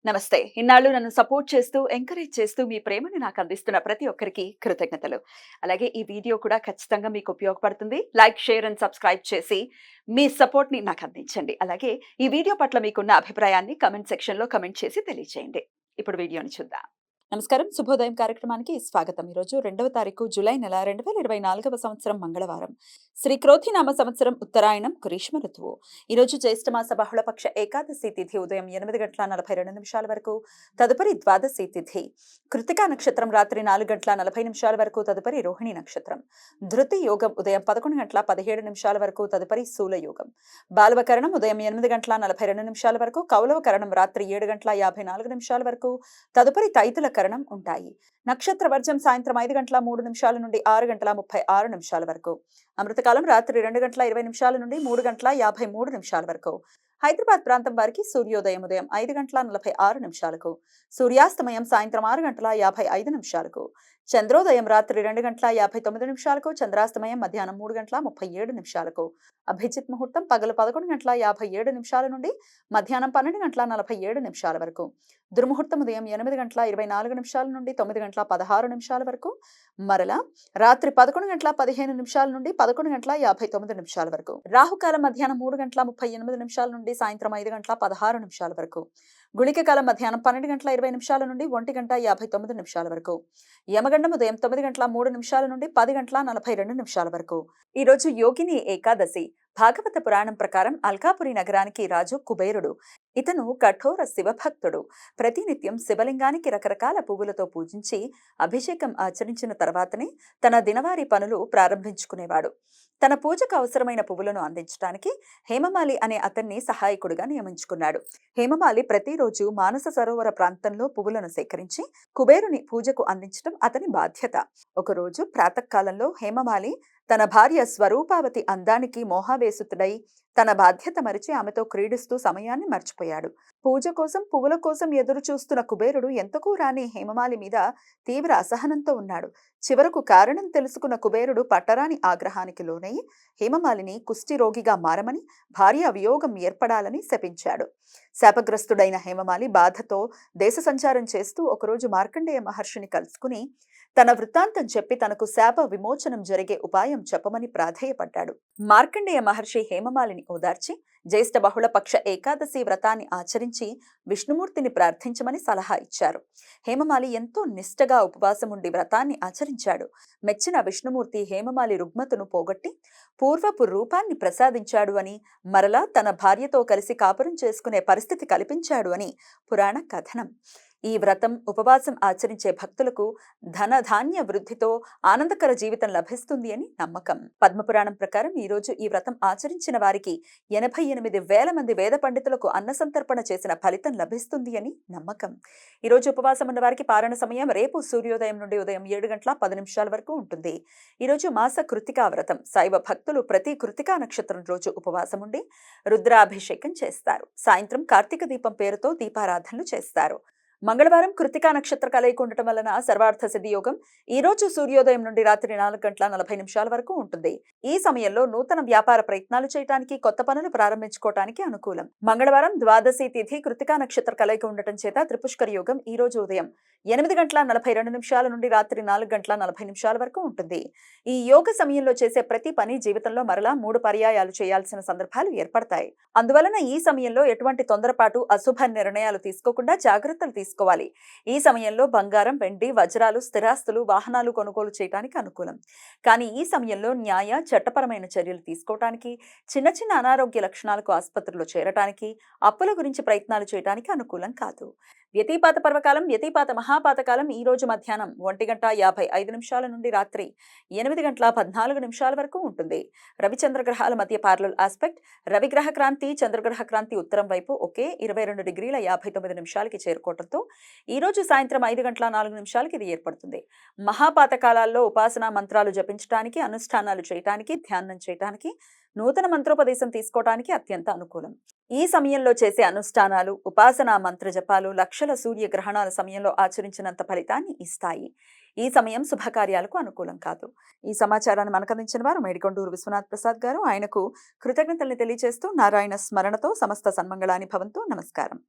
నమస్తే. ఇన్నాళ్ళు నన్ను సపోర్ట్ చేస్తూ, ఎంకరేజ్ చేస్తూ మీ ప్రేమని నాకు అందిస్తున్న ప్రతి ఒక్కరికి కృతజ్ఞతలు. అలాగే ఈ వీడియో కూడా ఖచ్చితంగా మీకు ఉపయోగపడుతుంది. లైక్, షేర్ అండ్ సబ్స్క్రైబ్ చేసి మీ సపోర్ట్‌ని నాకు అందించండి. అలాగే ఈ వీడియో పట్ల మీకున్న అభిప్రాయాన్ని కామెంట్ సెక్షన్‌లో కామెంట్ చేసి తెలియజేయండి. ఇప్పుడు వీడియోని చూద్దాం. నమస్కారం. శుభోదయం కార్యక్రమానికి స్వాగతం. ఈరోజు 2వ తారీఖు జూలై నెల 2024వ సంవత్సరం మంగళవారం. శ్రీ క్రోధినామ సంవత్సరం ఉత్తరాయణం గ్రీష్మ ఋతువు. ఈరోజు జ్యేష్ఠమాస బహుళపక్ష ఏకాదశి తిథి ఉదయం 8:42 వరకు, తదుపరి ద్వాదశి తిథి. కృతికా నక్షత్రం రాత్రి 4:40 వరకు, తదుపరి రోహిణి నక్షత్రం. ధృతి యోగం ఉదయం 11:17 వరకు, తదుపరి శూల యోగం. బాలవకరణం ఉదయం 8:42 వరకు, కౌలవకరణం రాత్రి 7:54 వరకు, తదుపరి తైతుల కరణం ఉంటాయి. నక్షత్ర వర్జం సాయంత్రం 5:03 నుండి 6:36 వరకు. అమృతకాలం రాత్రి 2:20 నుండి 3:53 వరకు. హైదరాబాద్ ప్రాంతం వారికి సూర్యోదయం ఉదయం 5:46 సూర్యాస్తమయం సాయంత్రం 6:55 చంద్రోదయం రాత్రి 2:59 చంద్రాస్తమయం మధ్యాహ్నం 3:37 అభిజిత్ ముహూర్తం పగలు 11:57 నుండి మధ్యాహ్నం 12:47 వరకు. దుర్ముహూర్తం ఉదయం 8:24 నుండి 9:16 వరకు. మరలా రాత్రి 11:15 నుండి 11:59 వరకు. రాహుకాలం మధ్యాహ్నం 3:38 నుండి సాయంత్రం 5:16 వరకు. గుళిక కాలం మధ్యాహ్నం 12:20 నుండి 1:59 వరకు. యమగండం ఉదయం 9:03 నుండి 10:42 వరకు. ఈ రోజు యోగిని ఏకాదశి. భాగవత పురాణం ప్రకారం అల్కాపురి నగరానికి రాజు కుబేరుడు. ఇతను కఠోర శివభక్తుడు. ప్రతినిత్యం శివలింగానికి రకరకాల పువ్వులతో పూజించి అభిషేకం ఆచరించిన తర్వాతనే తన దినవారీ పనులు ప్రారంభించుకునేవాడు. తన పూజకు అవసరమైన పువ్వులను అందించడానికి హేమమాలి అనే అతన్ని సహాయకుడిగా నియమించుకున్నాడు. హేమమాలి ప్రతిరోజు మానస సరోవర ప్రాంతంలో పువ్వులను సేకరించి కుబేరుని పూజకు అందించడం అతని బాధ్యత. ఒకరోజు ప్రాతకాలంలో హేమమాలి తన భార్య స్వరూపావతి అందానికి మోహావేశితుడై తన బాధ్యత మరిచి ఆమెతో క్రీడిస్తూ సమయాన్ని మర్చిపోయాడు. పూజ కోసం పువ్వుల కోసం ఎదురు చూస్తున్న కుబేరుడు ఎంతకు రాని హేమమాలి మీద తీవ్ర అసహనంతో ఉన్నాడు. చివరకు కారణం తెలుసుకున్న కుబేరుడు పట్టరాని ఆగ్రహానికి లోనై హేమమాలిని కుష్ఠిరోగిగా మారమని, భార్య వియోగం ఏర్పడాలని శపించాడు. శాపగ్రస్తుడైన హేమమాలి బాధతో దేశ సంచారం చేస్తూ ఒకరోజు మార్కండేయ మహర్షిని కలుసుకుని తన వృత్తాంతం చెప్పి తనకు శాప విమోచనం జరిగే ఉపాయం చెప్పమని ప్రాధేయపడ్డాడు. మార్కండేయ మహర్షి హేమమాలిని ఓదార్చి జ్యేష్ఠ బహుళపక్ష ఏకాదశి వ్రతాన్ని ఆచరించి విష్ణుమూర్తిని ప్రార్థించమని సలహా ఇచ్చారు. హేమమాలి ఎంతో నిష్ఠగా ఉపవాసం ఉండి వ్రతాన్ని ఆచరించాడు. మెచ్చిన విష్ణుమూర్తి హేమమాలి రుగ్మతను పోగొట్టి పూర్వపు రూపాన్ని ప్రసాదించాడు అని, మరలా తన భార్యతో కలిసి కాపురం చేసుకునే పరిస్థితి కల్పించాడు అని పురాణ కథనం. ఈ వ్రతం ఉపవాసం ఆచరించే భక్తులకు ధనధాన్య వృద్ధితో ఆనందకర జీవితం లభిస్తుంది అని నమ్మకం. పద్మపురాణం ప్రకారం ఈ రోజు ఈ వ్రతం ఆచరించిన వారికి 88,000 మంది వేద పండితులకు అన్నసంతర్పణ చేసిన ఫలితం లభిస్తుంది అని నమ్మకం. ఈ రోజు ఉపవాసం ఉన్న వారికి పారణ సమయం రేపు సూర్యోదయం నుండి ఉదయం 7:10 వరకు ఉంటుంది. ఈ రోజు మాస కృతికా వ్రతం. శైవ భక్తులు ప్రతి కృతికా నక్షత్రం రోజు ఉపవాసం ఉండి రుద్రాభిషేకం చేస్తారు. సాయంత్రం కార్తీక దీపం పేరుతో దీపారాధనలు చేస్తారు. మంగళవారం కృతికా నక్షత్ర కలయిక ఉండటం వలన సర్వార్థ సిద్ధి యోగం ఈ రోజు సూర్యోదయం నుండి రాత్రి 4:40 వరకు ఉంటుంది. ఈ సమయంలో నూతన వ్యాపార ప్రయత్నాలు చేయడానికి, కొత్త పనులు ప్రారంభించుకోవటానికి అనుకూలం. మంగళవారం ద్వాదశి తిథి కృతికా నక్షత్ర కలయిక ఉండటం చేత త్రిపుష్కర యోగం ఈ రోజు ఉదయం 8:42 నుండి రాత్రి 4:40 వరకు ఉంటుంది. ఈ యోగ సమయంలో చేసే ప్రతి పని జీవితంలో మరలా 3 పర్యాయాలు చేయాల్సిన సందర్భాలు ఏర్పడతాయి. అందువలన ఈ సమయంలో ఎటువంటి తొందరపాటు, అశుభ నిర్ణయాలు తీసుకోకుండా జాగ్రత్తలు తీసుకోవాలి. ఈ సమయంలో బంగారం, వెండి, వజ్రాలు, స్థిరాస్తులు, వాహనాలు కొనుగోలు చేయడానికి అనుకూలం. కానీ ఈ సమయంలో న్యాయ, చట్టపరమైన చర్యలు తీసుకోవటానికి, చిన్న చిన్న అనారోగ్య లక్షణాలకు ఆసుపత్రిలో చేరటానికి, అప్పుల గురించి ప్రయత్నాలు చేయడానికి అనుకూలం కాదు. వ్యతిపాత పర్వకాలం, వ్యతిపాత మహాపాతకాలం ఈ రోజు మధ్యాహ్నం 1:55 నుండి రాత్రి 8:14 వరకు ఉంటుంది. రవి చంద్రగ్రహాల మధ్య పారలల్ ఆస్పెక్ట్. రవిగ్రహ క్రాంతి, చంద్రగ్రహ క్రాంతి ఉత్తరం వైపు ఒకే 22:59 చేరుకోవడంతో ఈ రోజు సాయంత్రం 5:04 ఇది ఏర్పడుతుంది. మహాపాతకాలాల్లో ఉపాసనా మంత్రాలు జపించడానికి, అనుష్ఠానాలు చేయటానికి, ధ్యానం చేయటానికి, నూతన మంత్రోపదేశం తీసుకోవటానికి అత్యంత అనుకూలం. ఈ సమయంలో చేసే అనుష్ఠానాలు, ఉపాసనా మంత్ర జపాలు లక్షల సూర్య గ్రహణాల సమయంలో ఆచరించినంత ఫలితాన్ని ఇస్తాయి. ఈ సమయం శుభకార్యాలకు అనుకూలం కాదు. ఈ సమాచారాన్ని మనకందించిన వారు మేడికొండూరు విశ్వనాథ్ ప్రసాద్ గారు. ఆయనకు కృతజ్ఞతల్ని తెలియజేస్తూ నారాయణ స్మరణతో సమస్త సన్మంగళాని భవంతు. నమస్కారం.